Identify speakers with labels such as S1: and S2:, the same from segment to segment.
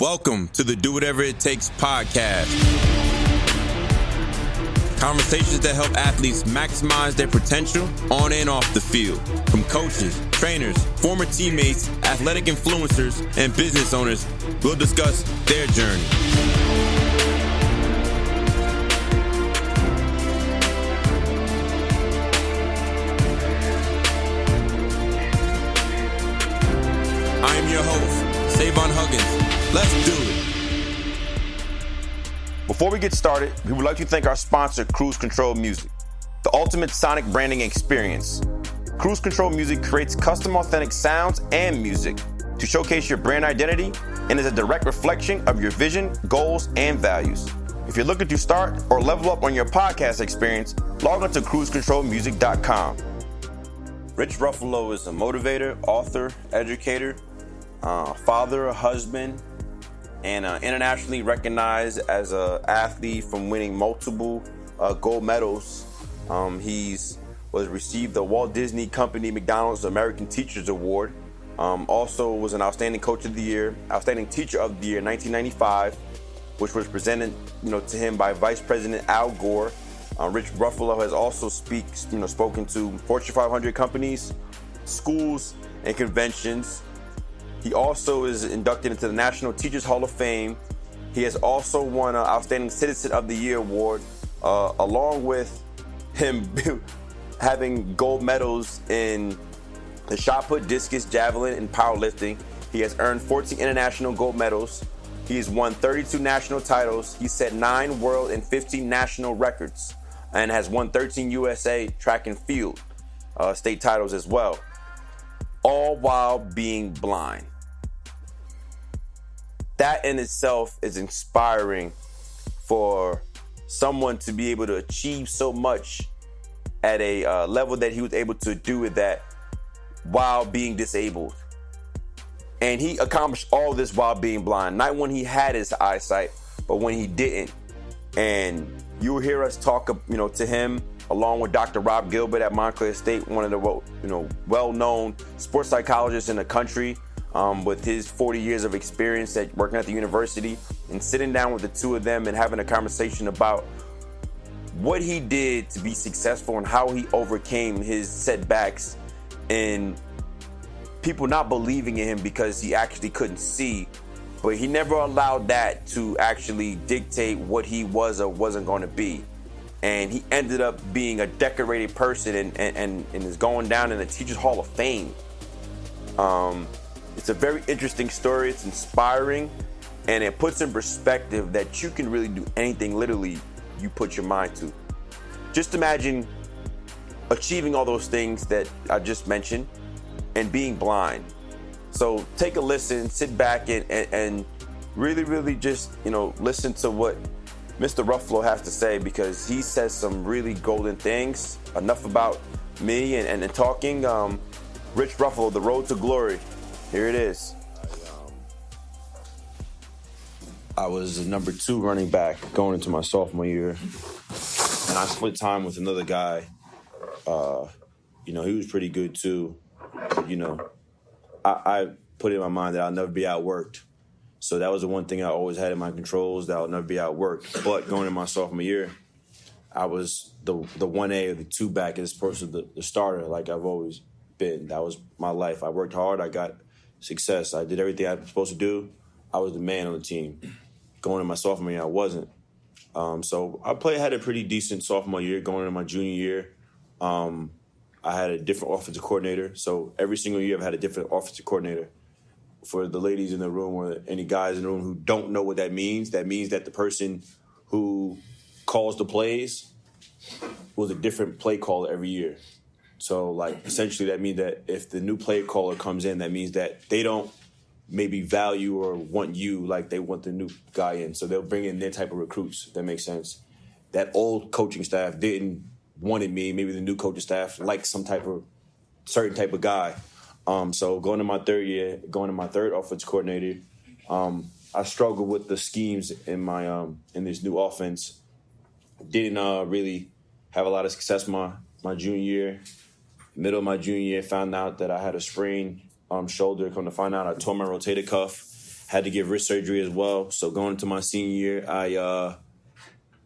S1: Welcome to the Do Whatever It Takes podcast. Conversations that help athletes maximize their potential on and off the field. From coaches, trainers, former teammates, athletic influencers, and business owners, we'll discuss their journey. I am your host, Savon Huggins. Let's do it.
S2: Before we get started, we would like to thank our sponsor, Cruise Control Music, the ultimate sonic branding experience. Cruise Control Music creates custom authentic sounds and music to showcase your brand identity and is a direct reflection of your vision, goals, and values. If you're looking to start or level up on your podcast experience, log on to cruisecontrolmusic.com. Rich Ruffalo is a motivator, author, educator, father, a husband, and internationally recognized as an athlete from winning multiple gold medals. He's received the Walt Disney Company McDonald's American Teachers Award. Also was an Outstanding Coach of the Year, Outstanding Teacher of the Year in 1995, which was presented, to him by Vice President Al Gore. Rich Ruffalo has also spoken to Fortune 500 companies, schools, and conventions. He also is inducted into the National Teachers Hall of Fame. He has also won an Outstanding Citizen of the Year award, along with him having gold medals in the shot put, discus, javelin, and powerlifting. He has earned 14 international gold medals. He has won 32 national titles. He set 9 world and 15 national records, and has won 13 USA track and field state titles as well, all while being blind. That in itself is inspiring for someone to be able to achieve so much at a level that he was able to do with that while being disabled. And he accomplished all this while being blind, not when he had his eyesight, but when he didn't. And you'll hear us talk, to him along with Dr. Rob Gilbert at Montclair State, one of the well-known sports psychologists in the country, with his 40 years of experience working at the university, and sitting down with the two of them and having a conversation about what he did to be successful and how he overcame his setbacks and people not believing in him because he actually couldn't see. But he never allowed that to actually dictate what he was or wasn't going to be. And he ended up being a decorated person and is going down in the Teachers Hall of Fame. It's a very interesting story. It's inspiring, and it puts in perspective that you can really do anything literally you put your mind to. Just imagine achieving all those things that I just mentioned and being blind. So take a listen, sit back and really, really just, listen to what Mr. Ruffalo has to say, because he says some really golden things. Enough about me and talking. Rich Ruffalo, The Road to Glory. Here it is. I was the number 2 running back going into my sophomore year, and I split time with another guy. He was pretty good too. I put in my mind that I'll never be outworked. So that was the one thing I always had in my controls, that I'll never be outworked. But going in my sophomore year, I was the 1A or the 2 back as opposed to the starter, like I've always been. That was my life. I worked hard. I got success. I did everything I was supposed to do. I was the man on the team. Going in my sophomore year, I wasn't. So I had a pretty decent sophomore year. Going into my junior year, I had a different offensive coordinator. So every single year I've had a different offensive coordinator. For the ladies in the room or any guys in the room who don't know what that means that the person who calls the plays was a different play caller every year. So, essentially that means that if the new play caller comes in, that means that they don't maybe value or want you like they want the new guy in. So they'll bring in their type of recruits, if that makes sense. That old coaching staff didn't wanted me. Maybe the new coaching staff liked some certain type of guy. So going to my third year, going to my third offensive coordinator, I struggled with the schemes in my in this new offense. Didn't really have a lot of success my junior year. Middle of my junior year, found out that I had a sprained shoulder. Come to find out, I tore my rotator cuff.
S1: had to get wrist surgery as well. So going into my senior year,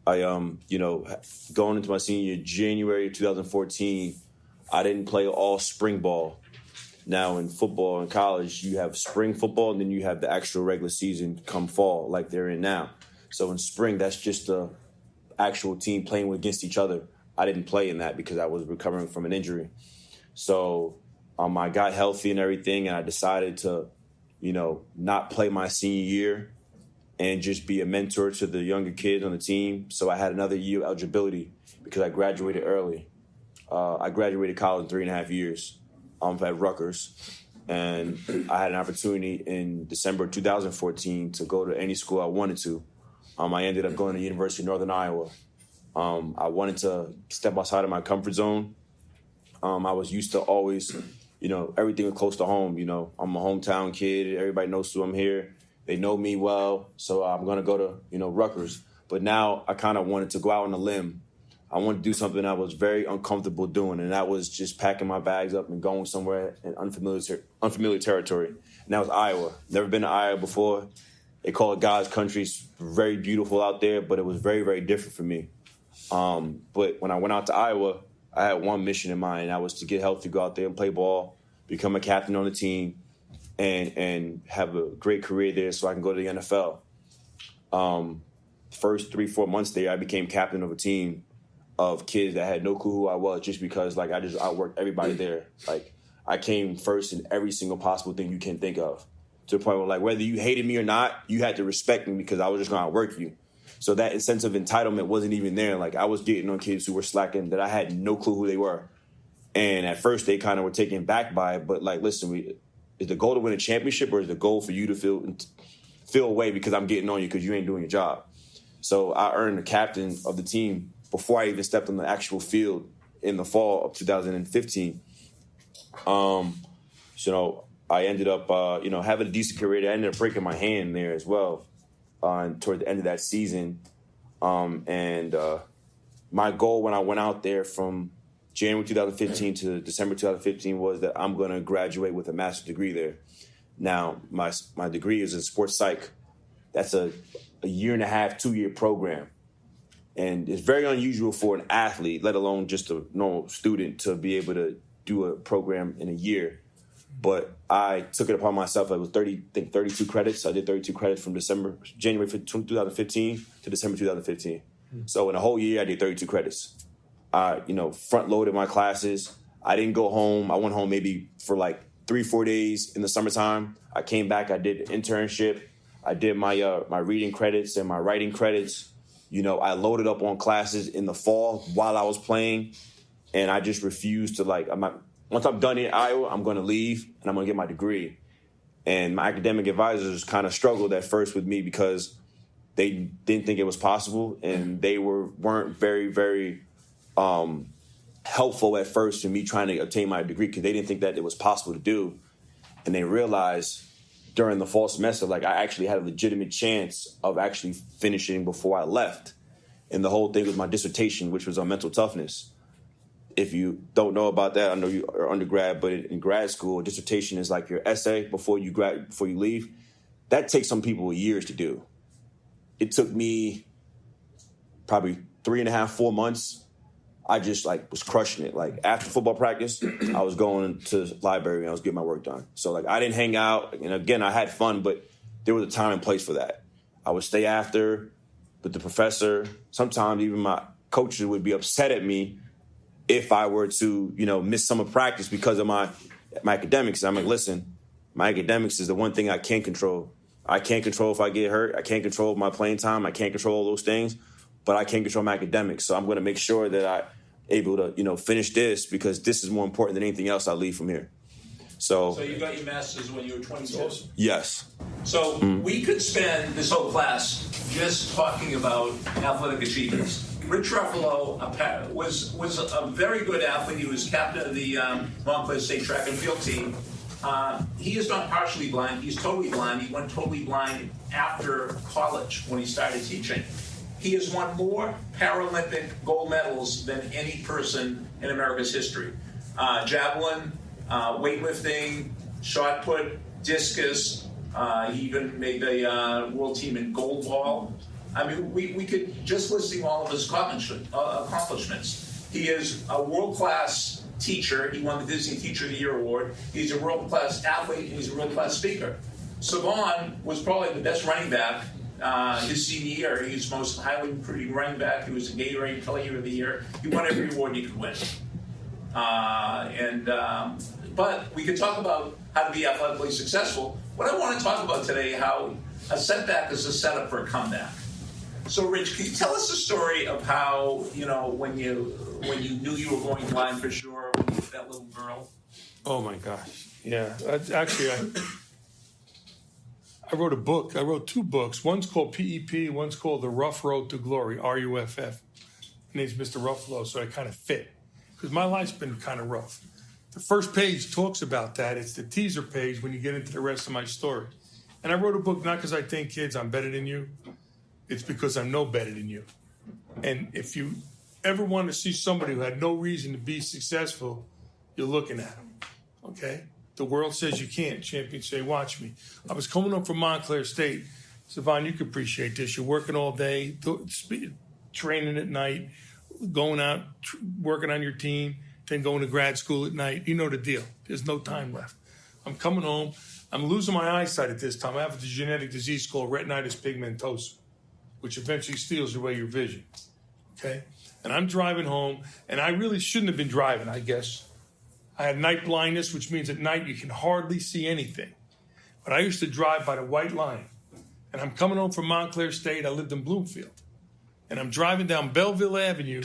S1: going into my senior year, January 2014, I didn't play all spring ball. Now in football in college, you have spring football and then you have the actual regular season come fall like they're in now. So in spring, that's just the actual team playing against each other. I didn't play in that because I was recovering from an injury. So I got healthy and everything, and I decided to, not play my senior year and just be a mentor to the younger kids on the team. So I had another year of eligibility because I graduated early. I graduated college in 3.5 years. At Rutgers, and I had an opportunity in December 2014 to go to any school I wanted to. I ended up going to the University of Northern Iowa. I wanted to step outside of my comfort zone. I was used to always, everything was close to home. I'm a hometown kid. Everybody knows who I'm here. They know me well, so I'm going to go to, Rutgers. But now I kind of wanted to go out on a limb. I wanted to do something I was very uncomfortable doing, and that was just packing my bags up and going somewhere in unfamiliar territory. And that was Iowa. Never been to Iowa before. They call it God's country. It's very beautiful out there, but it was very, very different for me. But when I went out to Iowa, I had one mission in mind, and that was to get healthy, go out there and play ball, become a captain on the team, and have a great career there so I can go to the NFL. First 3-4 months there, I became captain of a team of kids that had no clue who I was, just because I just outworked everybody there. I came first in every single possible thing you can think of, to the point where whether you hated me or not, you had to respect me because I was just going to outwork you. So that sense of entitlement wasn't even there. I was getting on kids who were slacking that I had no clue who they were. And at first they kind of were taken back by it. But listen, is the goal to win a championship, or is the goal for you to feel away because I'm getting on you because you ain't doing your job? So I earned the captain of the team before I even stepped on the actual field in the fall of 2015. I ended up, having a decent career. I ended up breaking my hand there as well toward the end of that season. My goal when I went out there from January 2015 to December 2015 was that I'm going to graduate with a master's degree there. Now, my degree is in sports psych. That's a 1.5-year, 2-year program. And it's very unusual for an athlete, let alone just a normal student, to be able to do a program in a year. But I took it upon myself. It was 32 credits. I did 32 credits from January 2015 to December 2015. So in a whole year, I did 32 credits. I, front-loaded my classes. I didn't go home. I went home maybe for 3-4 days in the summertime. I came back. I did an internship. I did my reading credits and my writing credits. I loaded up on classes in the fall while I was playing, and I just refused to once I'm done in Iowa, I'm going to leave and I'm going to get my degree. And my academic advisors kind of struggled at first with me because they didn't think it was possible, and they weren't very, very helpful at first in me trying to obtain my degree because they didn't think that it was possible to do. And they realized during the fall semester, I actually had a legitimate chance of actually finishing before I left. And the whole thing was my dissertation, which was on mental toughness. If you don't know about that, I know you are undergrad, but in grad school, dissertation is like your essay before you leave. That takes some people years to do. It took me probably 3.5-4 months. I just was crushing it. After football practice, I was going to the library and I was getting my work done. So I didn't hang out. And again, I had fun, but there was a time and place for that. I would stay after with the professor. Sometimes even my coaches would be upset at me if I were to, miss summer practice because of my academics. I'm listen, my academics is the one thing I can't control. I can't control if I get hurt. I can't control my playing time. I can't control all those things, but I can control my academics. So I'm going to make sure that I'm able to, finish this because this is more important than anything else I leave from here. So
S3: you got your master's when you were 22?
S1: Yes.
S3: So we could spend this whole class just talking about athletic achievements. Rich Ruffalo was a very good athlete. He was captain of the Montclair State track and field team. He is not partially blind. He's totally blind. He went totally blind after college when he started teaching. He has won more Paralympic gold medals than any person in America's history. Javelin, weightlifting, shot put, discus, He even made the world team in goalball. I mean, we could just listing all of his accomplishments. He is a world-class teacher. He won the Disney Teacher of the Year award. He's a world-class athlete, and he's a world-class speaker. Savon was probably the best running back his senior year. He was the most highly recruited running back. He was a Gatorade Player of the Year. He won every award he could win. But we could talk about how to be athletically successful. What I want to talk about today, how a setback is a setup for a comeback. So, Rich, can you tell us the story of how, when you knew you were going blind for sure, when you were that little girl?
S4: Oh, my gosh. Yeah. Actually, I wrote a book. I wrote 2 books. One's called PEP. One's called The Rough Road to Glory, RUFF. My name's Mr. Ruffalo, so I kind of fit. Because my life's been kind of rough. The first page talks about that. It's the teaser page when you get into the rest of my story. And I wrote a book not because I think, kids, I'm better than you. It's because I'm no better than you. And if you ever want to see somebody who had no reason to be successful, you're looking at them, okay? The world says you can't. Champions say, watch me. I was coming up from Montclair State. Savon, you can appreciate this. You're working all day, training at night, going out, working on your team, then going to grad school at night. You know the deal. There's no time left. I'm coming home. I'm losing my eyesight at this time. I have a genetic disease called retinitis pigmentosa, which eventually steals away your vision, okay? And I'm driving home, and I really shouldn't have been driving, I guess. I had night blindness, which means at night you can hardly see anything. But I used to drive by the white line, and I'm coming home from Montclair State. I lived in Bloomfield. And I'm driving down Belleville Avenue,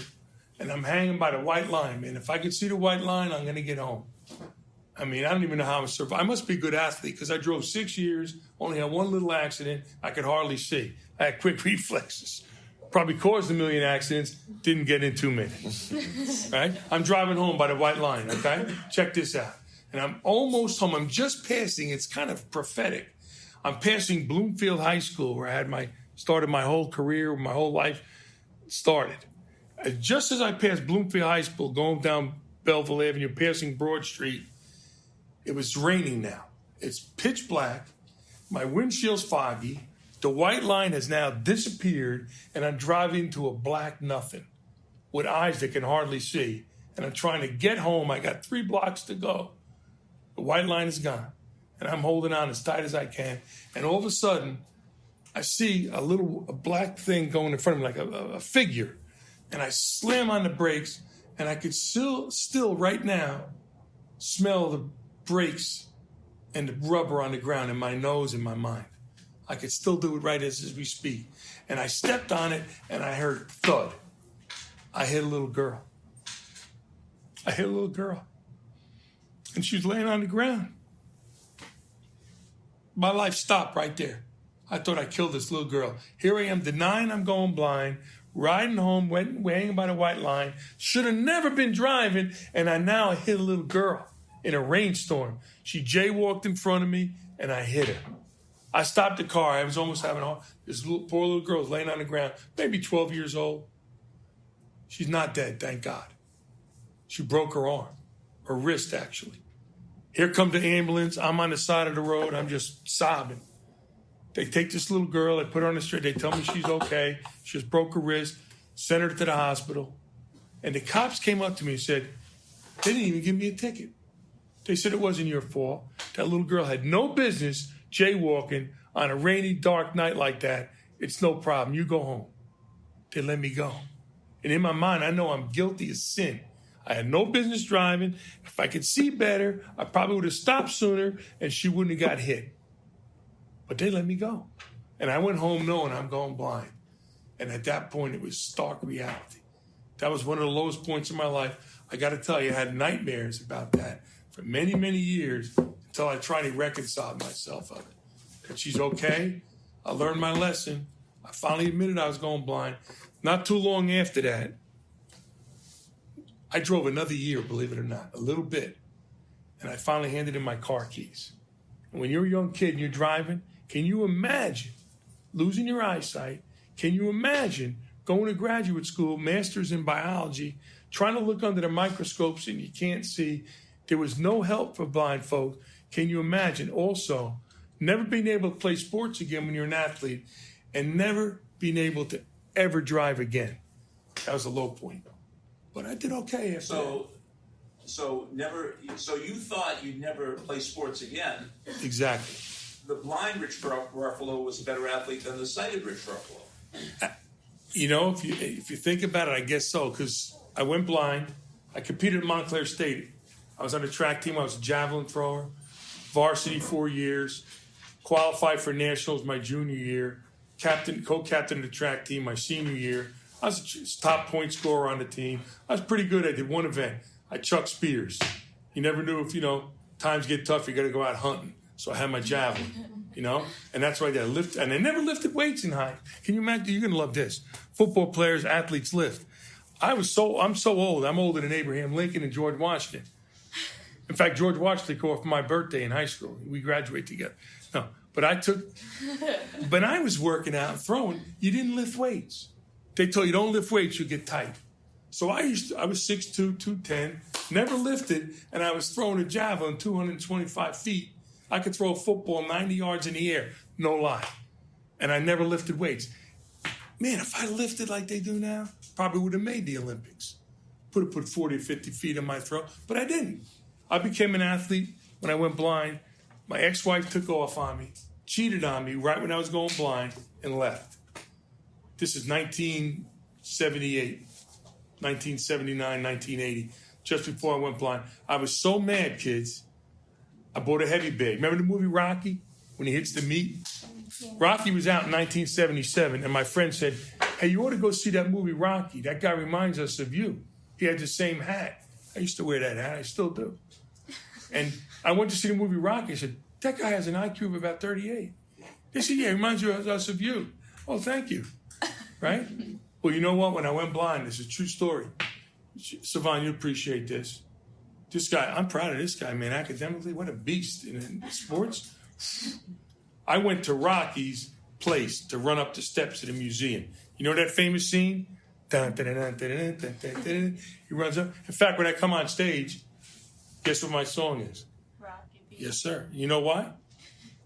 S4: and I'm hanging by the white line, man. If I could see the white line, I'm going to get home. I mean, I don't even know how I'm surviving. I must be a good athlete because I drove 6 years, only had one little accident. I could hardly see. I had quick reflexes. Probably caused a million accidents, didn't get in too many. Right? I'm driving home by the white line, okay? Check this out. And I'm almost home. I'm just passing. It's kind of prophetic. I'm passing Bloomfield High School where I had started my whole career, my whole life started. Just as I passed Bloomfield High School, going down Belleville Avenue, passing Broad Street, it was raining now. It's pitch black. My windshield's foggy. The white line has now disappeared, and I'm driving to a black nothing with eyes that can hardly see. And I'm trying to get home. I got 3 blocks to go. The white line is gone, and I'm holding on as tight as I can. And all of a sudden, I see a black thing going in front of me, like a figure. And I slam on the brakes, and I could still right now smell the brakes and the rubber on the ground in my nose and my mind. I could still do it right as we speak. And I stepped on it, and I heard thud. I hit a little girl. And she was laying on the ground. My life stopped right there. I thought I killed this little girl. Here I am denying I'm going blind, riding home, hanging by the white line. Should have never been driving, and I now hit a little girl in a rainstorm. She jaywalked in front of me, and I hit her. I stopped the car. I was almost having this poor little girl laying on the ground, maybe 12 years old. She's not dead, thank God. She broke her arm, her wrist, actually. Here comes the ambulance. I'm on the side of the road. I'm just sobbing. They take this little girl. They put her on the street. They tell me she's okay. She just broke her wrist, sent her to the hospital. And the cops came up to me and said, they didn't even give me a ticket. They said it wasn't your fault. That little girl had no business jaywalking on a rainy, dark night like that. It's no problem. You go home. They let me go. And in my mind, I know I'm guilty of sin. I had no business driving. If I could see better, I probably would have stopped sooner and she wouldn't have got hit. But they let me go. And I went home knowing I'm going blind. And at that point, it was stark reality. That was one of the lowest points in my life. I got to tell you, I had nightmares about that for many, many years until I tried to reconcile myself of it. That she's okay. I learned my lesson. I finally admitted I was going blind. Not too long after that, I drove another year, believe it or not, a little bit. And I finally handed in my car keys. And when you're a young kid and you're driving, can you imagine losing your eyesight? Can you imagine going to graduate school, master's in biology, trying to look under the microscopes and you can't see? There was no help for blind folk. Can you imagine also never being able to play sports again when you're an athlete, and never being able to ever drive again. That was a low point. But I did okay after that.
S3: So you thought you'd never play sports again.
S4: Exactly.
S3: The blind Rich Ruffalo was a better athlete than the sighted Rich Ruffalo.
S4: You know, if you think about it, I guess so, because I went blind. I competed at Montclair State. I was on the track team. I was a javelin thrower, varsity 4 years, qualified for nationals my junior year, co-captain of the track team my senior year. I was a top point scorer on the team. I was pretty good. I did one event. I chucked spears. You never knew if, times get tough, you got to go out hunting. So I had my javelin, and that's why I lift. And I never lifted weights in high. Can you imagine? You're going to love this. Football players, athletes lift. I'm so old. I'm older than Abraham Lincoln and George Washington. In fact, George Washington called for my birthday in high school. We graduated together. No, but when I was working out and throwing, you didn't lift weights. They told you don't lift weights, you get tight. So I was 6'2", 210, never lifted, and I was throwing a javelin 225 feet. I could throw a football 90 yards in the air, no lie. And I never lifted weights. Man, if I lifted like they do now, probably would have made the Olympics. Put 40 or 50 feet on my throw, but I didn't. I became an athlete when I went blind. My ex-wife took off on me, cheated on me right when I was going blind, and left. This is 1978, 1979, 1980, just before I went blind. I was so mad, kids. I bought a heavy bag. Remember the movie Rocky, when he hits the meat? Rocky was out in 1977, and my friend said, hey, you ought to go see that movie Rocky. That guy reminds us of you. He had the same hat. I used to wear that hat. I still do. And I went to see the movie Rocky. I said, that guy has an IQ of about 38. They said, yeah, he reminds us of you. Oh, thank you. Right? Well, you know what? When I went blind, this is a true story. Savon, you appreciate this. This guy, I'm proud of this guy, man. Academically, what a beast in sports. I went to Rocky's place to run up the steps of the museum. You know that famous scene? He runs up. In fact, when I come on stage, guess what my song is?
S5: Rocky.
S4: Yes, sir. You know why?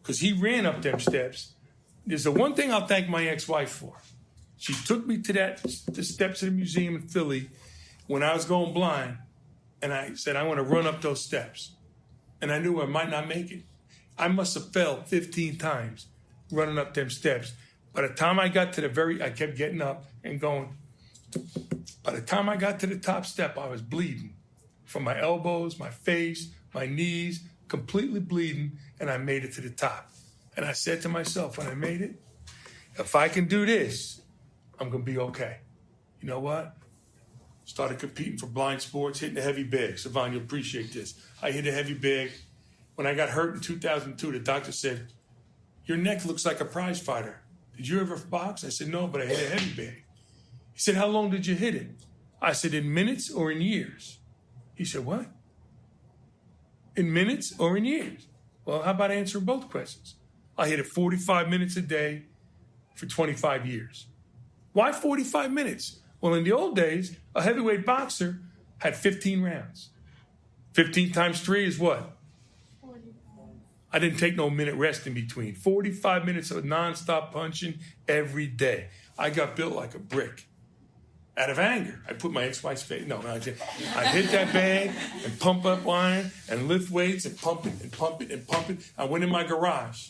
S4: Because he ran up them steps. There's the one thing I'll thank my ex-wife for. She took me to the steps of the museum in Philly when I was going blind, and I said, I want to run up those steps. And I knew I might not make it. I must have fell 15 times running up them steps. By the time I got to I kept getting up and going. By the time I got to the top step, I was bleeding from my elbows, my face, my knees, completely bleeding, and I made it to the top. And I said to myself when I made it, if I can do this, I'm going to be okay. You know what? Started competing for blind sports, hitting the heavy bag. Savon, you'll appreciate this. I hit a heavy bag. When I got hurt in 2002, the doctor said, your neck looks like a prize fighter. Did you ever box? I said, no, but I hit a heavy bag. He said, how long did you hit it? I said, in minutes or in years? He said, what? In minutes or in years? Well, how about answering both questions? I hit it 45 minutes a day for 25 years. Why 45 minutes? Well, in the old days, a heavyweight boxer had 15 rounds. 15 times 3 is what?
S5: 45.
S4: I didn't take no minute rest in between. 45 minutes of nonstop punching every day. I got built like a brick. Out of anger, I put my ex-wife's face. No, I hit that bag and pump up iron and lift weights and pump it and pump it and pump it. I went in my garage.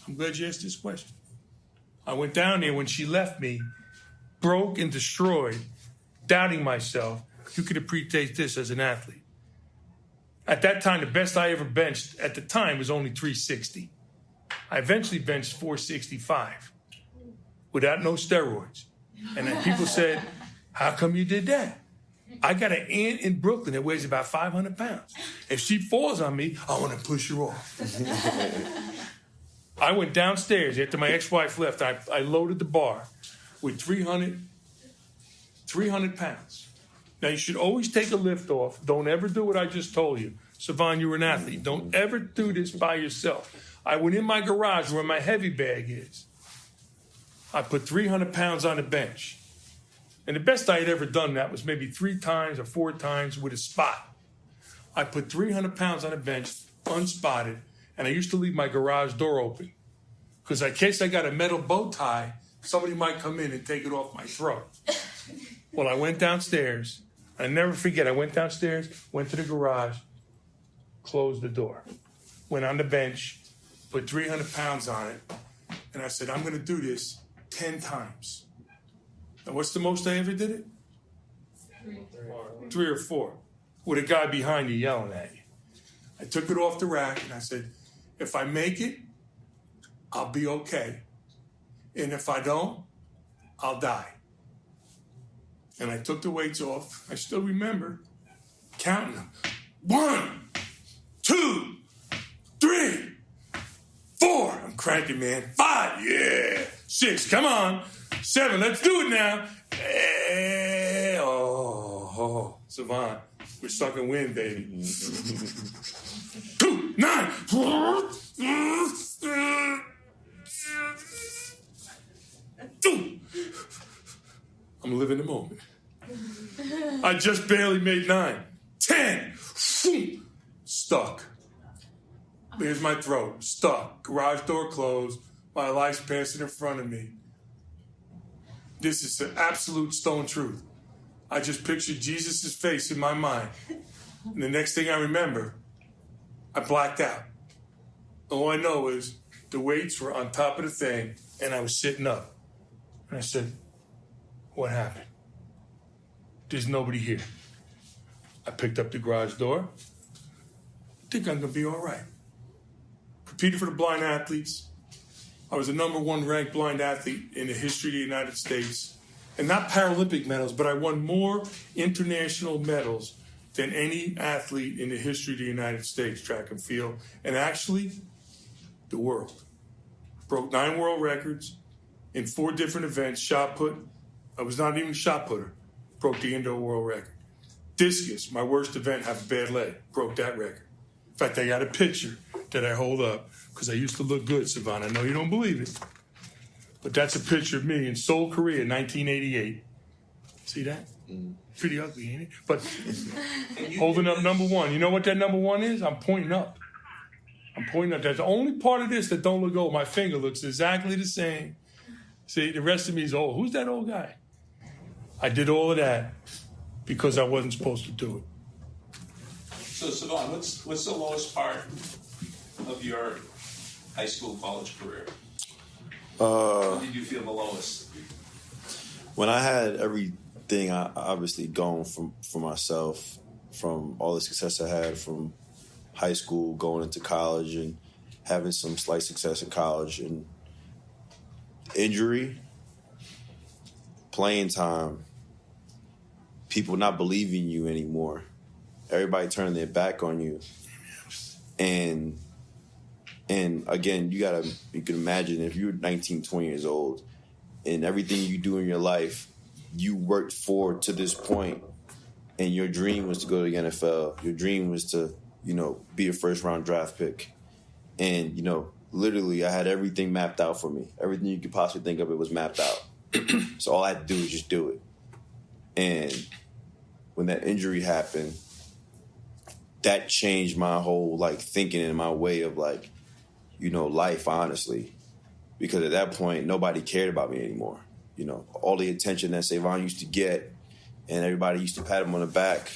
S4: I'm glad you asked this question. I went down there when she left me, broke and destroyed, doubting myself. You could appreciate this as an athlete. At that time, the best I ever benched at the time was only 360. I eventually benched 465 without no steroids. And then people said, how come you did that? I got an aunt in Brooklyn that weighs about 500 pounds. If she falls on me, I want to push her off. I went downstairs after my ex-wife left. I loaded the bar with 300 pounds. Now, you should always take a lift off. Don't ever do what I just told you. Savon, you're an athlete. Don't ever do this by yourself. I went in my garage where my heavy bag is. I put 300 pounds on the bench. And the best I had ever done that was maybe 3 times or 4 times with a spot. I put 300 pounds on the bench, unspotted, And I used to leave my garage door open because in case I got a metal bow tie, somebody might come in and take it off my throat. Well, I went downstairs. I never forget, I went downstairs, went to the garage, closed the door, went on the bench, put 300 pounds on it, and I said, I'm going to do this 10 times. And what's the most I ever did it? 3 or 4. With a guy behind you yelling at you. I took it off the rack and I said, if I make it, I'll be okay. And if I don't, I'll die. And I took the weights off. I still remember counting them. 1, 2, 3, 4. I'm cranking, man. 5, yeah. 6, come on. 7, let's do it now. Savant, we're sucking wind, baby. 2, 9. I'm living the moment. I just barely made 9. 10. Stuck. Here's my throat. Stuck. Garage door closed. My life's passing in front of me. This is the absolute stone truth. I just pictured Jesus' face in my mind. And the next thing I remember, I blacked out. All I know is the weights were on top of the thing and I was sitting up. And I said, what happened? There's nobody here. I picked up the garage door. I think I'm going to be all right. Competed for the blind athletes. I was the #1 ranked blind athlete in the history of the United States. And not Paralympic medals, but I won more international medals than any athlete in the history of the United States, track and field. And actually, the world. Broke 9 world records in 4 different events. Shot put, I was not even a shot putter. Broke the indoor world record. Discus, my worst event, have a bad leg. Broke that record. In fact, I got a picture that I hold up because I used to look good, Savannah. I know you don't believe it. But that's a picture of me in Seoul, Korea, 1988. See that? Pretty ugly, ain't it? But holding up #1. You know what that #1 is? I'm pointing up. I'm pointing up. That's the only part of this that don't look old. My finger looks exactly the same. See, the rest of me is old. Who's that old guy? I did all of that because I wasn't supposed to do it.
S3: So, Savon, what's the lowest part of your high school, college career? When did you feel the lowest?
S2: When I had everything I obviously going for myself, from all the success I had from high school, going into college, and having some slight success in college, and injury, playing time, people not believing you anymore, everybody turning their back on you, and again, you can imagine if you're 19, 20 years old, and everything you do in your life, you worked forward to this point, and your dream was to go to the NFL. Your dream was to, be a first-round draft pick. And, literally, I had everything mapped out for me. Everything you could possibly think of, it was mapped out. So all I had to do was just do it. And when that injury happened, that changed my whole, thinking and my way of, life, honestly. Because at that point, nobody cared about me anymore. All the attention that Savon used to get, and everybody used to pat him on the back,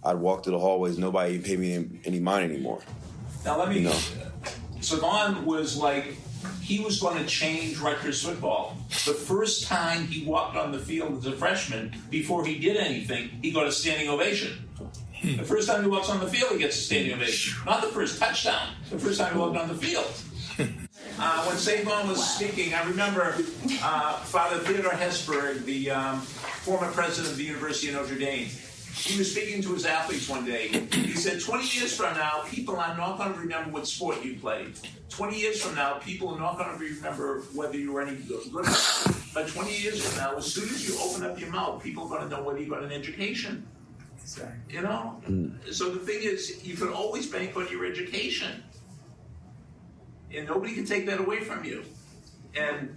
S2: I'd walk through the hallways, nobody paid me any mind anymore.
S3: Now let me, Savon was he was going to change Rutgers football. The first time he walked on the field as a freshman, before he did anything, he got a standing ovation. The first time he walks on the field, he gets a standing ovation. Not the first touchdown, the first time he walked on the field. When Savon was speaking, I remember Father Theodore Hesburgh, the former president of the University of Notre Dame. He was speaking to his athletes one day. He said, 20 years from now, people are not going to remember what sport you played. 20 years from now, people are not going to remember whether you were any good or not. But 20 years from now, as soon as you open up your mouth, people are going to know whether you got an education. Exactly. So the thing is, you can always bank on your education. And nobody can take that away from you. And,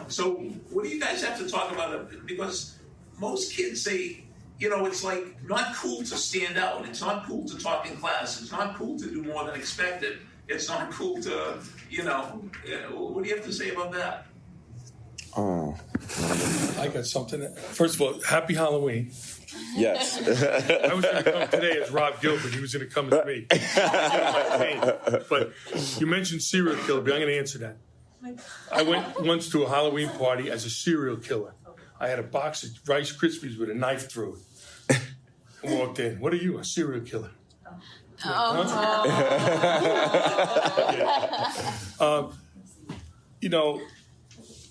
S3: so what do you guys have to talk about? Because most kids say, it's not cool to stand out. It's not cool to talk in class. It's not cool to do more than expected. It's not cool to, what do you have to say about that?
S2: Oh,
S4: I got something. First of all, happy Halloween.
S2: yes.
S4: I was going to come today as Rob Gilbert. He was going to come as me. But you mentioned serial killer, but I'm going to answer that. I went once to a Halloween party as a serial killer. I had a box of Rice Krispies with a knife through it. I walked in. What are you, a serial killer?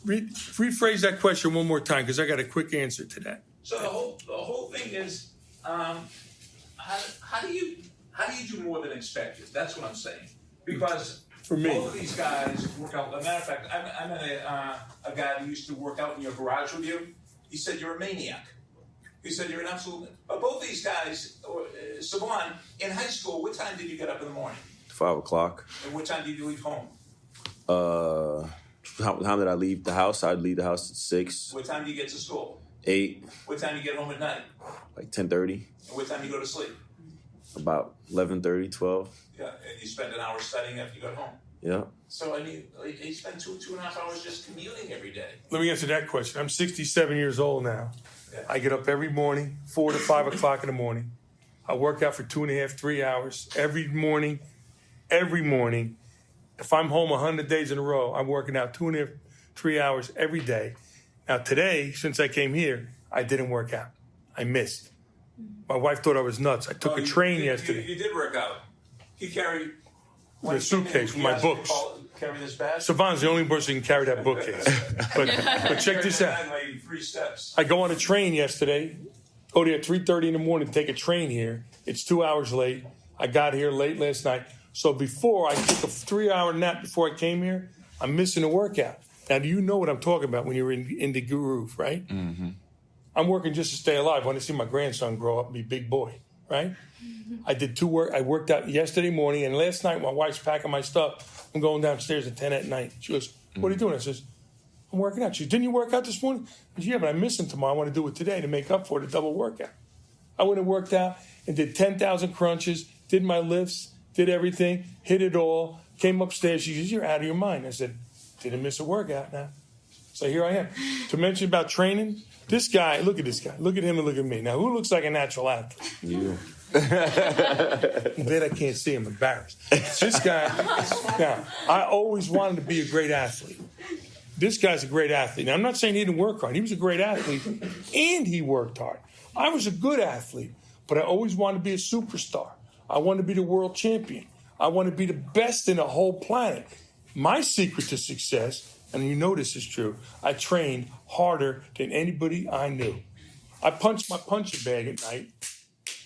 S4: Rephrase that question one more time because I got a quick answer to that.
S3: So the whole thing is, how do you do more than expected? That's what I'm saying. Because
S4: for me,
S3: both of these guys work out. As a matter of fact, I met a guy who used to work out in your garage with you. He said you're a maniac. He said you're an absolute. But both these guys, Saban, in high school, what time did you get up in the morning?
S2: 5 o'clock.
S3: And what time did you leave home?
S2: How did I leave the house? I'd leave the house at 6.
S3: What time do you get to school?
S2: 8.
S3: What time do you get home at night?
S2: Like 10:30.
S3: And what time do you go to sleep?
S2: About 11:30, 12.
S3: Yeah, and you spend an hour studying after you got home.
S2: Yeah.
S3: So, I mean, you spend 2.5 hours just commuting every day.
S4: Let me answer that question. I'm 67 years old now.
S3: Yeah.
S4: I get up every morning, 4 to 5 o'clock in the morning. I work out for 2.5, 3 hours every morning. Every morning. If I'm home 100 days in a row, I'm working out 2.5, 3 hours every day. Now, today, since I came here, I didn't work out. I missed. My wife thought I was nuts. I took a train yesterday.
S3: You did work out. He carried
S4: The suitcase with my books.
S3: Carry this bag.
S4: Savon's the only person who can carry that bookcase. But check this out.
S3: Like 3 steps.
S4: I go on a train yesterday. Go there at 3:30 in the morning to take a train here. It's 2 hours late. I got here late last night. So before I took a 3-hour nap before I came here, I'm missing a workout. Now, do you know what I'm talking about when you're in the groove, right? Mm-hmm. I'm working just to stay alive. I want to see my grandson grow up and be a big boy, right? Mm-hmm. I worked out yesterday morning, and last night my wife's packing my stuff. I'm going downstairs at 10 at night. She goes, "What are you doing?" I says, "I'm working out." She goes, "Didn't you work out this morning?" I said, "Yeah, but I'm missing tomorrow. I want to do it today to make up for the double workout." I went and worked out and did 10,000 crunches, did my lifts, did everything, hit it all, came upstairs. She says, "You're out of your mind." I said, "Didn't miss a workout now." So here I am. To mention about training, this guy, look at this guy. Look at him and look at me. Now, who looks like a natural athlete?
S2: You.
S4: I'm glad I can't see him. Embarrassed. This guy, now, I always wanted to be a great athlete. This guy's a great athlete. Now, I'm not saying he didn't work hard. He was a great athlete, and he worked hard. I was a good athlete, but I always wanted to be a superstar. I wanted to be the world champion. I wanted to be the best in the whole planet. My secret to success, and you know this is true, I trained harder than anybody I knew. I punched my punching bag at night.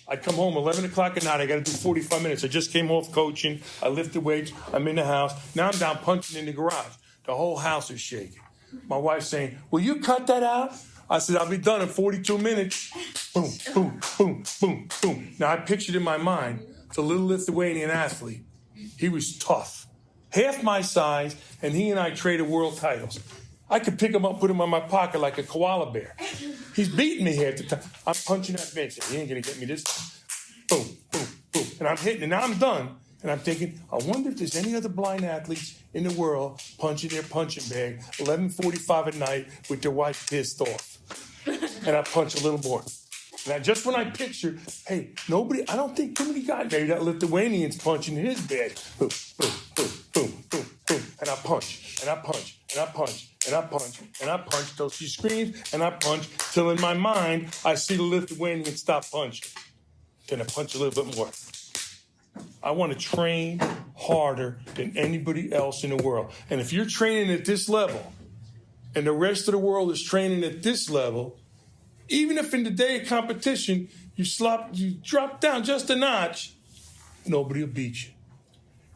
S4: I come home 11 o'clock at night. I got to do 45 minutes. I just came off coaching. I lifted weights. I'm in the house. Now I'm down punching in the garage. The whole house is shaking. My wife's saying, "Will you cut that out?" I said, "I'll be done in 42 minutes. Boom, boom, boom, boom, boom. Now I pictured in my mind the little Lithuanian athlete. He was tough. Half my size, and he and I traded world titles. I could pick him up, put him in my pocket like a koala bear. He's beating me half the time. I'm punching that bench. He ain't going to get me this time. Boom, boom, boom. And I'm hitting, and now I'm done. And I'm thinking, I wonder if there's any other blind athletes in the world punching their punching bag 11:45 at night with their wife pissed off. And I punch a little more. Now, just when I pictured, hey, nobody, I don't think too many guys, maybe that Lithuanian's punching his bag. Boom, boom, boom, boom, boom, boom. And I punch, and I punch, and I punch, and I punch, and I punch till she screams, and I punch till in my mind, I see the Lithuanian stop punching. Then I punch a little bit more. I want to train harder than anybody else in the world. And if you're training at this level, and the rest of the world is training at this level, even if in the day of competition you drop down just a notch, nobody will beat you.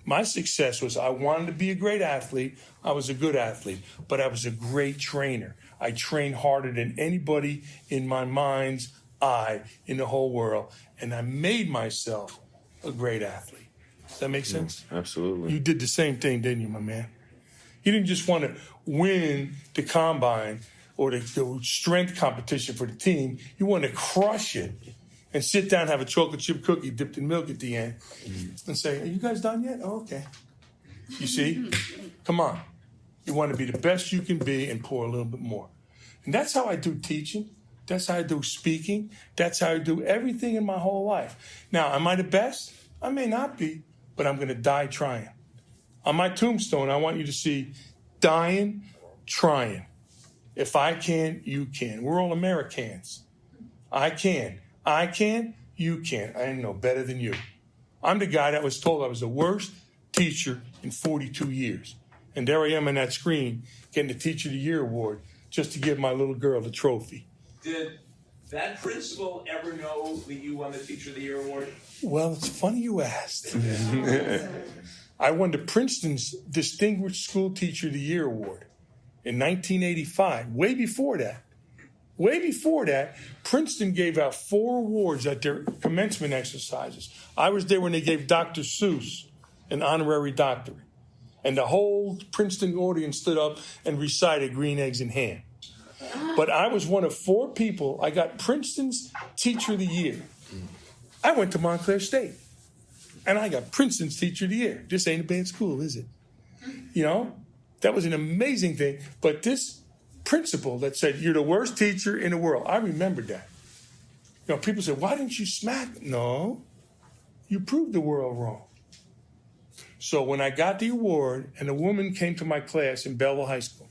S4: My success was I wanted to be a great athlete. I was a good athlete, but I was a great trainer. I trained harder than anybody in my mind's eye in the whole world, and I made myself a great athlete. Does that make sense?
S2: Absolutely.
S4: You did the same thing, didn't you, my man? You didn't just want to win the combine or the strength competition for the team. You want to crush it and sit down and have a chocolate chip cookie dipped in milk at the end and say, "Are you guys done yet?" "Oh, okay." You see? Come on. You want to be the best you can be and pour a little bit more. And that's how I do teaching. That's how I do speaking. That's how I do everything in my whole life. Now, am I the best? I may not be, but I'm going to die trying. On my tombstone, I want you to see dying, trying. If I can, you can. We're all Americans. I can. I can, you can. I ain't no better than you. I'm the guy that was told I was the worst teacher in 42 years. And there I am on that screen getting the Teacher of the Year award just to give my little girl the trophy.
S3: Did that principal ever know that you won the Teacher of the Year award?
S4: Well, it's funny you asked. I won the Princeton's Distinguished School Teacher of the Year award in 1985. Way before that, Princeton gave out 4 awards at their commencement exercises. I was there when they gave Dr. Seuss an honorary doctorate. And the whole Princeton audience stood up and recited Green Eggs and Ham. But I was one of 4 people. I got Princeton's Teacher of the Year. I went to Montclair State, and I got Princeton's Teacher of the Year. This ain't a bad school, is it? You know, that was an amazing thing. But this principal that said, you're the worst teacher in the world, I remembered that. You know, people said, why didn't you smack? No, you proved the world wrong. So when I got the award, and a woman came to my class in Belleville High School,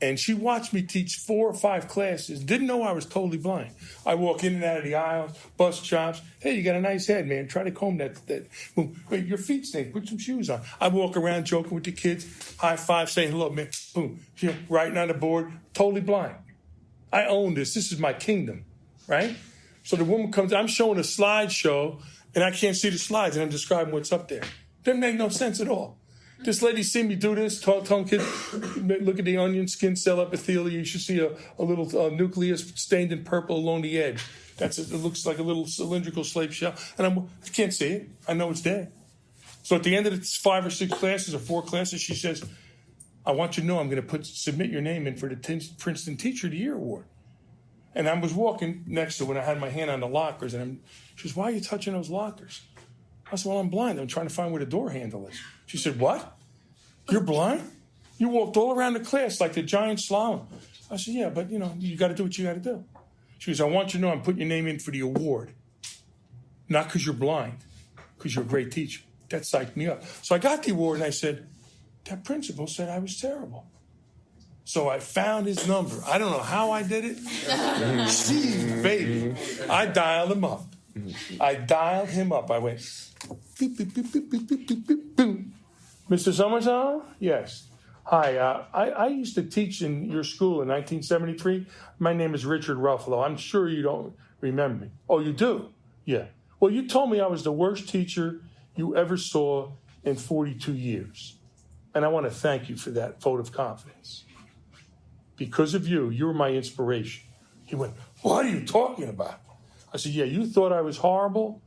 S4: and she watched me teach 4 or 5 classes, didn't know I was totally blind. I walk in and out of the aisles, bus stops. Hey, you got a nice head, man. Try to comb that. Boom. Wait, your feet stink. Put some shoes on. I walk around joking with the kids, high five, saying hello, man. Boom. You know, writing on the board, totally blind. I own this. This is my kingdom, right? So the woman comes, I'm showing a slideshow, and I can't see the slides, and I'm describing what's up there. Doesn't make no sense at all. This lady seen me do this, telling kids, look at the onion skin cell epithelium. You should see a little nucleus stained in purple along the edge. It looks like a little cylindrical slave shell. And I can't see it. I know it's there. So at the end of the 5 or 6 classes or 4 classes, she says, I want you to know I'm going to submit your name in for the Princeton Teacher of the Year award. And I was walking next to her when I had my hand on the lockers. And she says, why are you touching those lockers? I said, well, I'm blind. I'm trying to find where the door handle is. She said, what? You're blind? You walked all around the class like the giant slalom. I said, yeah, but, you got to do what you got to do. She goes, I want you to know I'm putting your name in for the award. Not because you're blind, because you're a great teacher. That psyched me up. So I got the award, and I said, that principal said I was terrible. So I found his number. I don't know how I did it. Steve, baby. I dialed him up. I went, beep, beep, beep, beep, beep, beep, beep, beep, boom. Mr. Summerson? Yes. Hi, I used to teach in your school in 1973. My name is Richard Ruffalo. I'm sure you don't remember me. Oh, you do? Yeah. Well, you told me I was the worst teacher you ever saw in 42 years. And I want to thank you for that vote of confidence. Because of you, you're my inspiration. He went, what are you talking about? I said, yeah, you thought I was horrible,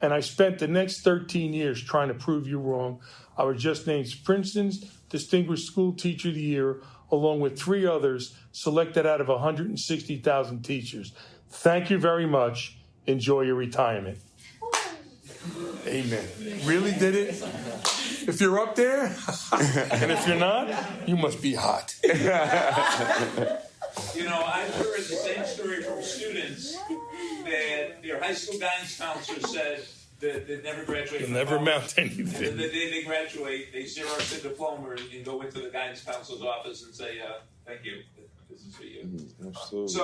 S4: and I spent the next 13 years trying to prove you wrong. I was just named Princeton's Distinguished School Teacher of the Year, along with 3 others selected out of 160,000 teachers. Thank you very much. Enjoy your retirement. Amen. Really did it? If you're up there, and if you're not, you must be hot.
S3: I've heard the same story from students that their high school guidance counselor said that they never graduate.
S4: They'll never amount to anything.
S3: And the day they graduate, they Xerox their diploma and go into the guidance counselor's office and say, thank you, this is for you.
S2: Absolutely.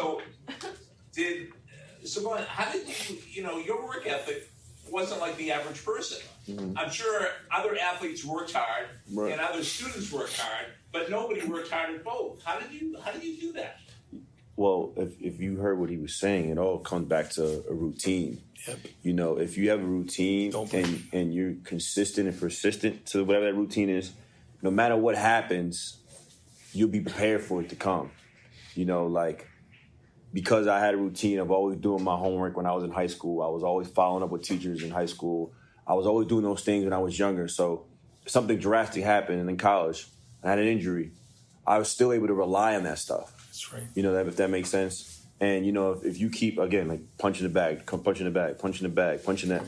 S3: So how did you, your work ethic wasn't like the average person. Mm-hmm. I'm sure other athletes worked hard and other students worked hard, but nobody worked hard at both. How did you do that?
S2: Well, if you heard what he was saying, it all comes back to a routine.
S4: Yep.
S2: If you have a routine and you're consistent and persistent to whatever that routine is, no matter what happens, you'll be prepared for it to come. Because I had a routine of always doing my homework when I was in high school. I was always following up with teachers in high school. I was always doing those things when I was younger. So if something drastic happened and in college, I had an injury, I was still able to rely on that stuff.
S4: That's right.
S2: If that makes sense. And, if you keep, again, like punching the bag, punching the bag, punching the bag, punching that,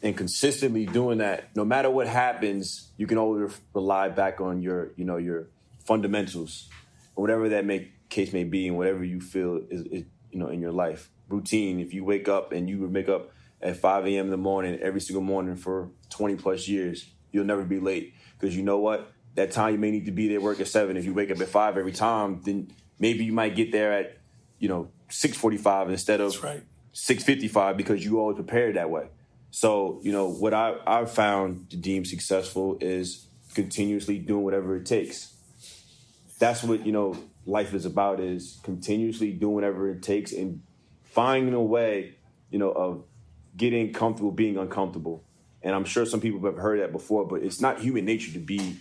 S2: and consistently doing that, no matter what happens, you can always rely back on your fundamentals, or whatever that case may be, and whatever you feel is in your life. Routine. If you wake up and you wake up at 5 a.m. in the morning every single morning for 20 plus years, you'll never be late, because you know what? That time you may need to be there work at 7. If you wake up at 5 every time, then maybe you might get there at 6:45 instead of 6:55, because you always prepared that way. So, what I've found to deem successful is continuously doing whatever it takes. That's what, life is about, is continuously doing whatever it takes and finding a way, of getting comfortable being uncomfortable. And I'm sure some people have heard that before, but it's not human nature to be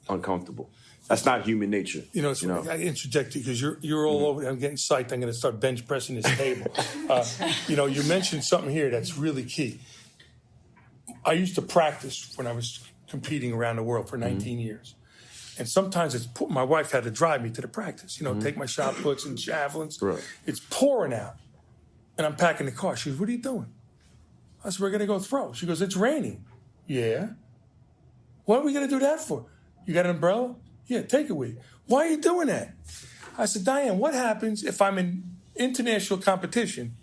S2: uncomfortable. That's not human nature.
S4: I interject you because you're all over. I'm getting psyched. I'm going to start bench pressing this table. You mentioned something here that's really key. I used to practice when I was competing around the world for 19 years. And sometimes my wife had to drive me to the practice, take my shot puts and javelins.
S2: Right.
S4: It's pouring out. And I'm packing the car. She goes, "What are you doing?" I said, "We're going to go throw." She goes, "It's raining." "Yeah." "What are we going to do that for?" "You got an umbrella?" "Yeah, take it with you." "Why are you doing that?" I said, "Diane, what happens if I'm in international competition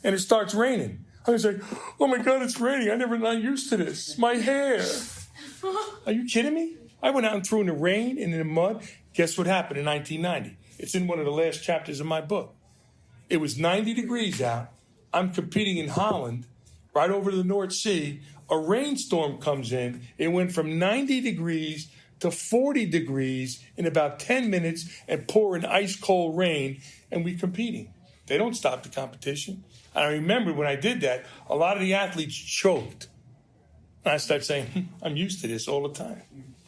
S4: and it starts raining?" I was like, "Oh my God, it's raining. I'm not used to this. My hair." Are you kidding me? I went out and threw in the rain and in the mud. Guess what happened in 1990? It's in one of the last chapters of my book. It was 90 degrees out. I'm competing in Holland, right over the North Sea. A rainstorm comes in. It went from 90 degrees to 40 degrees in about 10 minutes and pouring ice cold rain, and we competing. They don't stop the competition. And I remember when I did that, a lot of the athletes choked. And I started saying, I'm used to this all the time.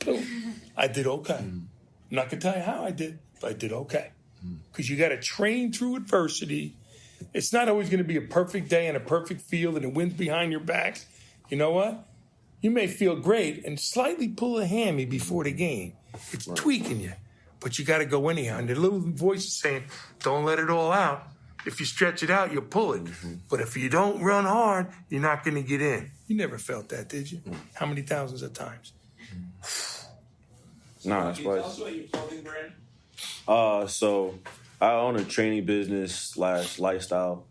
S4: Boom. I did okay. I'm not going to tell you how I did, but I did okay. Because you got to train through adversity. It's not always going to be a perfect day and a perfect field and the wind's behind your back. You know what? You may feel great and slightly pull a hammy before the game. It's tweaking you, but you got to go anyhow. And the little voice is saying, don't let it all out. If you stretch it out, you'll pull it. But if you don't run hard, you're not going to get in. You never felt that, did you? How many thousands of times?
S2: No, that's
S3: Can you tell us about your clothing brand?
S2: So I own a training business / lifestyle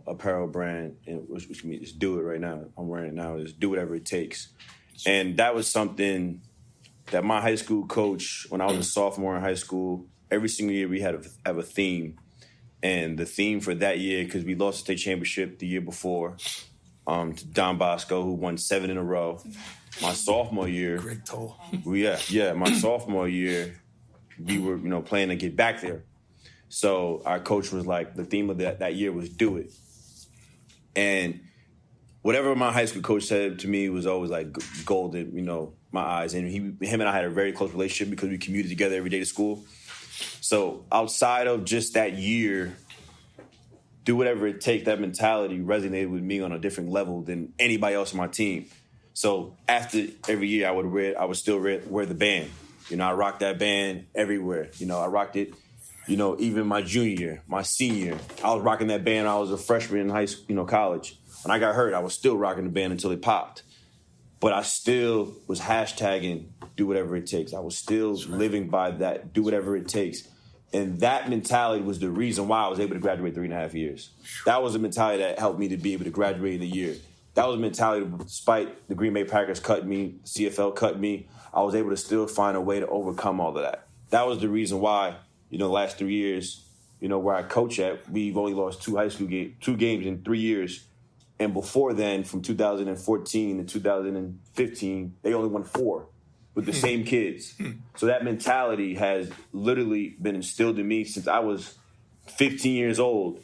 S2: apparel brand, which means Do It right now. I'm wearing it now. Is do whatever it takes. And that was something that my high school coach, when I was a sophomore in high school, every single year we have a theme. And the theme for that year, because we lost the state championship the year before to Don Bosco, who won 7 in a row. My sophomore year,
S4: Great toll.
S2: My sophomore year, we were planning to get back there. So our coach was like, the theme of that year was Do It. And whatever my high school coach said to me was always like golden, my eyes. And him and I had a very close relationship because we commuted together every day to school. So outside of just that year, do whatever it takes, that mentality resonated with me on a different level than anybody else on my team. So after every year, I would still wear the band. I rocked that band everywhere. I rocked it, even my junior year, my senior year. I was rocking that band. I was a freshman in high school, college. When I got hurt, I was still rocking the band until it popped. But I still was hashtagging do whatever it takes. I was still living by that, do whatever it takes. And that mentality was the reason why I was able to graduate 3.5 years. That was the mentality that helped me to be able to graduate in a year. That was a mentality, despite the Green Bay Packers cutting me, CFL cut me, I was able to still find a way to overcome all of that. That was the reason why, the last 3 years, where I coach at, we've only lost 2 games in 3 years. And before then, from 2014 to 2015, they only won 4 with the same kids. So that mentality has literally been instilled in me since I was 15 years old.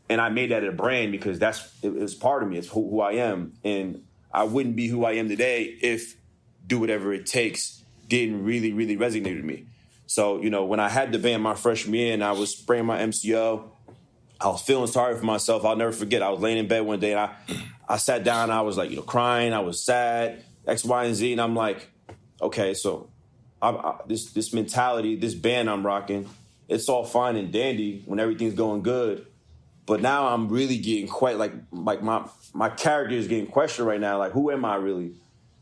S2: And I made that a brand because it's part of me. It's who I am. And I wouldn't be who I am today if do whatever it takes didn't really, really resonate with me. So, when I had the band my freshman year and I was spraying my MCO, I was feeling sorry for myself. I'll never forget. I was laying in bed one day and I sat down and I was like, crying. I was sad, X, Y, and Z. And I'm like, okay, so this mentality, this band I'm rocking, it's all fine and dandy when everything's going good. But now I'm really getting quite like my character is getting questioned right now. Like, who am I really?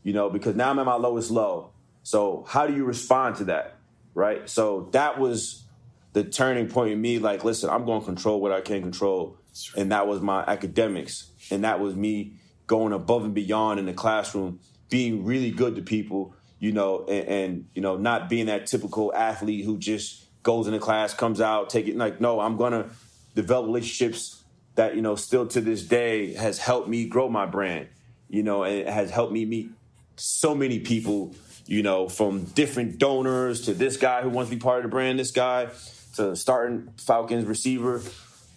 S2: You know, because now I'm at my lowest low. So how do you respond to that, right? So that was the turning point in me. Like, listen, I'm going to control what I can control. And that was my academics. And that was me going above and beyond in the classroom, being really good to people, you know, and you know, not being that typical athlete who just goes into class, comes out, take it. Like, no, I'm going to develop relationships that, you know, still to this day has helped me grow my brand, you know, and it has helped me meet so many people, you know, from different donors to this guy who wants to be part of the brand, this guy to starting Falcons receiver,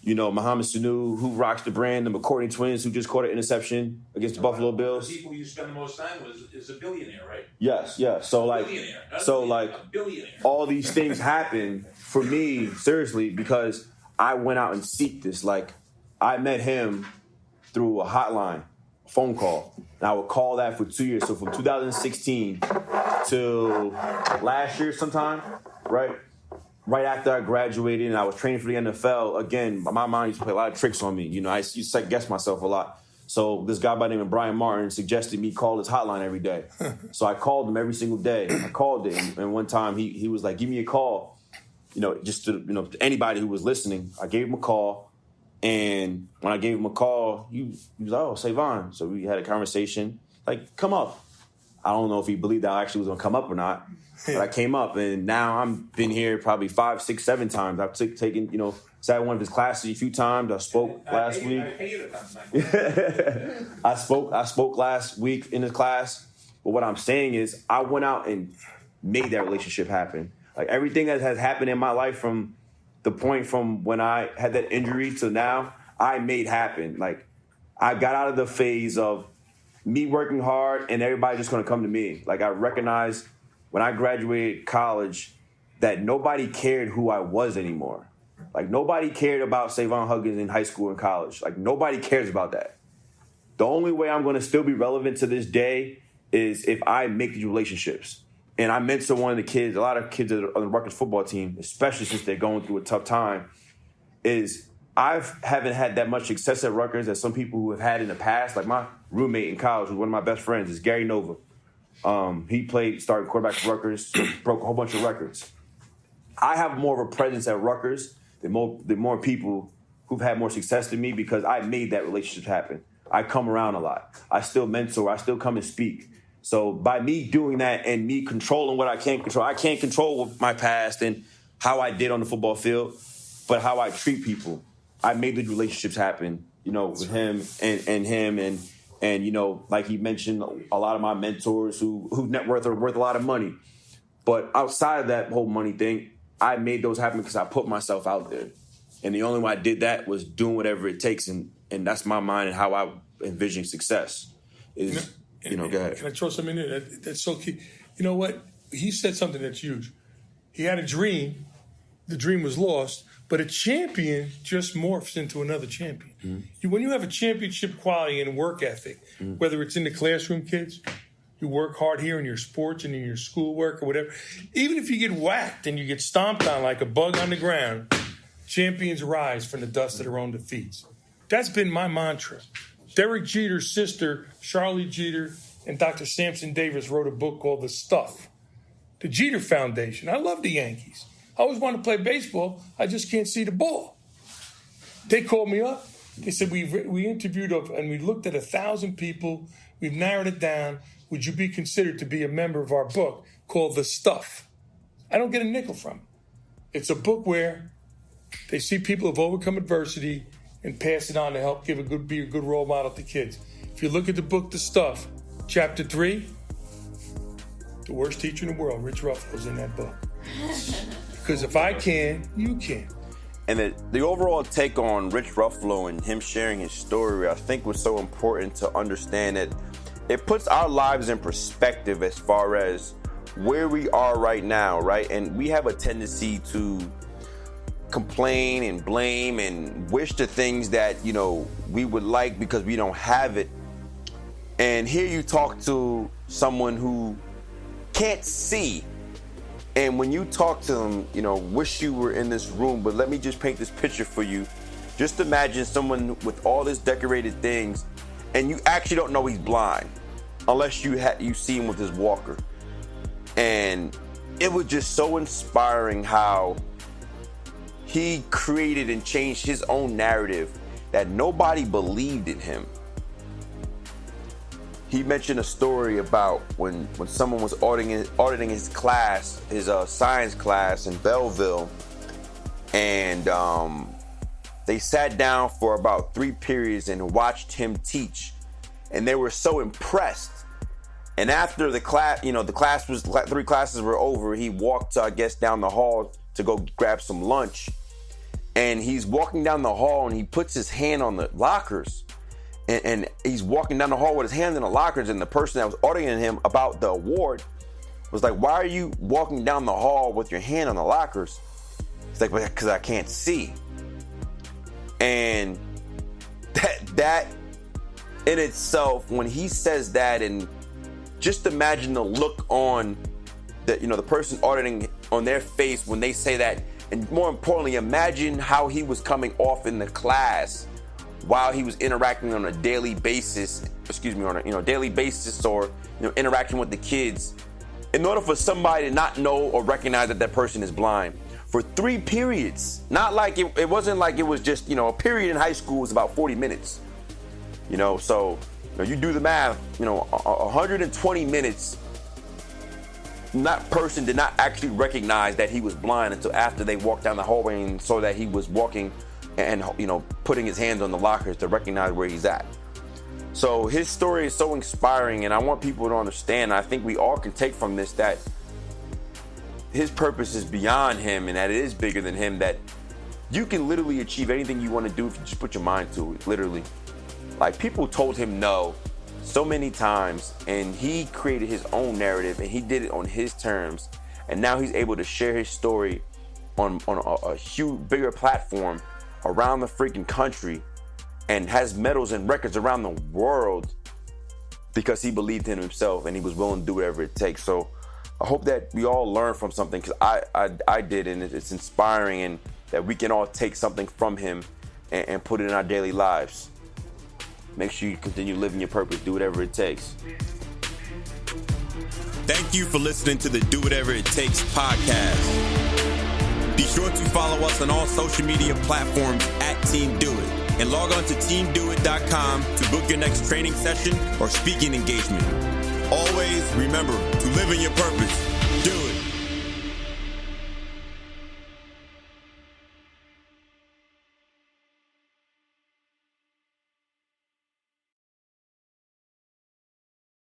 S2: you know, Mohamed Sanu, who rocks the brand, the McCourtney twins, who just caught an interception against the Buffalo Bills.
S3: The people you spend the most time with is a billionaire, right?
S2: Yes. So like,
S3: a billionaire.
S2: All these things happen for me, seriously, because I went out and seeked this. Like, I met him through a hotline, a phone call, and I would call that for 2 years. So from 2016 till last year sometime, right? Right after I graduated and I was training for the NFL, again, my mind used to play a lot of tricks on me. You know, I used to second-guess myself a lot. So this guy by the name of Brian Martin suggested me call his hotline every day. So I called him every single day. I called it, and one time he was like, give me a call, you know, just to, you know, to anybody who was listening. I gave him a call, and when I gave him a call, he was like, oh, Savon. So we had a conversation, like, come up. I don't know if he believed that I actually was going to come up or not. But I came up, and now I've been here probably 5, 6, 7 times. I've taken, you know, sat in one of his classes a few times. I spoke last week. I spoke last week in his class. But what I'm saying is I went out and made that relationship happen. Like, everything that has happened in my life from the point from when I had that injury to now, I made happen. Like, I got out of the phase of me working hard and everybody just going to come to me. Like, I recognized when I graduated college that nobody cared who I was anymore. Like, nobody cared about Savon Huggins in high school and college. Like, nobody cares about that. The only way I'm going to still be relevant to this day is if I make these relationships. And I mentor one of the kids, a lot of kids on the Rutgers football team, especially since they're going through a tough time, is I haven't had that much success at Rutgers as some people who have had in the past. Like, my roommate in college, who's one of my best friends, is Gary Nova. He played starting quarterback for Rutgers, broke a whole bunch of records. I have more of a presence at Rutgers than more people who've had more success than me because I made that relationship happen. I come around a lot. I still mentor. I still come and speak. So by me doing that and me controlling what I can't control my past and how I did on the football field, but how I treat people. I made the relationships happen, you know, with him and him and, you know, like he mentioned, a lot of my mentors whose net worth are worth a lot of money. But outside of that whole money thing, I made those happen because I put myself out there. And the only way I did that was doing whatever it takes. And that's my mind and how I envision success is, you know, go ahead.
S4: Can I throw something in there? That's so key. You know what? He said something that's huge. He had a dream. The dream was lost. But a champion just morphs into another champion. Mm-hmm. When you have a championship quality and work ethic, whether it's in the classroom, kids, you work hard here in your sports and in your schoolwork or whatever. Even if you get whacked and you get stomped on like a bug on the ground, champions rise from the dust of their own defeats. That's been my mantra. Derek Jeter's sister, Charlie Jeter, and Dr. Samson Davis wrote a book called The Stuff. The Jeter Foundation. I love the Yankees. I always wanted to play baseball. I just can't see the ball. They called me up. They said, we interviewed and we looked at 1,000 people. We've narrowed it down. Would you be considered to be a member of our book called The Stuff? I don't get a nickel from it. It's a book where they see people who've overcome adversity and pass it on to help be a good role model to kids. If you look at the book, The Stuff, chapter 3, the worst teacher in the world, Rich Ruffalo's in that book. Because if I can, you can.
S2: And the overall take on Rich Ruffalo and him sharing his story, I think was so important to understand that it puts our lives in perspective as far as where we are right now, right? And we have a tendency to complain and blame and wish the things that, you know, we would like because we don't have it. And here you talk to someone who can't see. And when you talk to them, you know, wish you were in this room, but let me just paint this picture for you. Just imagine someone with all this decorated things, and you actually don't know he's blind unless you see him with his walker. And it was just so inspiring how he created and changed his own narrative that nobody believed in him. He mentioned a story about when someone was auditing his class, his science class in Belleville, and they sat down for about 3 periods and watched him teach, and they were so impressed. And after the class, the 3 classes were over, he walked, I guess, down the hall to go grab some lunch. And he's walking down the hall and he puts his hand on the lockers. And he's walking down the hall with his hand in the lockers, and the person that was auditing him about the award was like, "Why are you walking down the hall with your hand on the lockers?" He's like, "Well, because I can't see." And that in itself, when he says that, and just imagine the look on the person auditing on their face when they say that, and more importantly, imagine how he was coming off in the class while he was interacting on a daily basis, daily basis, or interacting with the kids, in order for somebody to not know or recognize that person is blind for 3 periods. Not like it wasn't like it was just, a period in high school was about 40 minutes. So you do the math, 120 minutes, that person did not actually recognize that he was blind until after they walked down the hallway and saw that he was walking and putting his hands on the lockers to recognize where he's at. So his story is so inspiring, and I want people to understand, I think we all can take from this that his purpose is beyond him, and that it is bigger than him, that you can literally achieve anything you want to do if you just put your mind to it, literally. Like, people told him no so many times, and he created his own narrative, and he did it on his terms, and now he's able to share his story on a huge, bigger platform around the freaking country, and has medals and records around the world because he believed in himself and he was willing to do whatever it takes. So I hope that we all learn from something, because I did, and it's inspiring, and that we can all take something from him and put it in our daily lives. Make sure you continue living your purpose. Do whatever it takes.
S1: Thank you for listening to the Do Whatever It Takes podcast. Be sure to follow us on all social media platforms at Team Do It, and log on to teamdowit.com to book your next training session or speaking engagement. Always remember to live in your purpose.